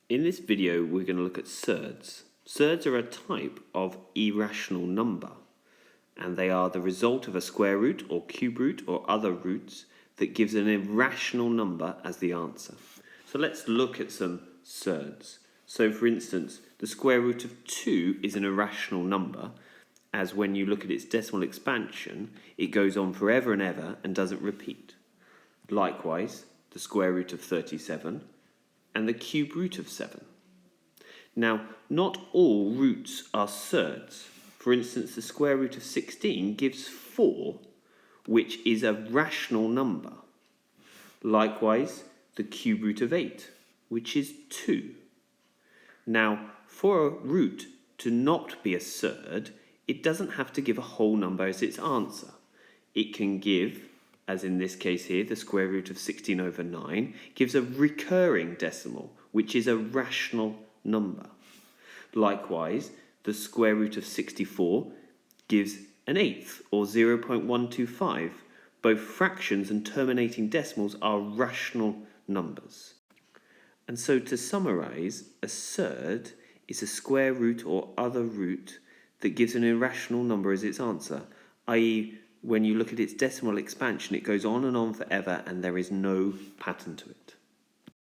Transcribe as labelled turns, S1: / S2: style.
S1: In this video, we're going to look at surds. Surds are a type of irrational number, and they are the result of a square root or cube root or other roots that gives an irrational number as the answer. So let's look at some surds. So for instance, the square root of 2 is an irrational number, as when you look at its decimal expansion, it goes on forever and ever and doesn't repeat. Likewise, the square root of 37 and the cube root of 7. Now, not all roots are surds. For instance, the square root of 16 gives 4, which is a rational number. Likewise, the cube root of 8, which is 2. Now, for a root to not be a surd, it doesn't have to give a whole number as its answer. It can give, as in this case here, the square root of 16 over 9, gives a recurring decimal, which is a rational number. Likewise, the square root of 64 gives an eighth, or 0.125. Both fractions and terminating decimals are rational numbers. And so to summarize, a surd is a square root or other root that gives an irrational number as its answer, i.e., when you look at its decimal expansion, it goes on and on forever and there is no pattern to it.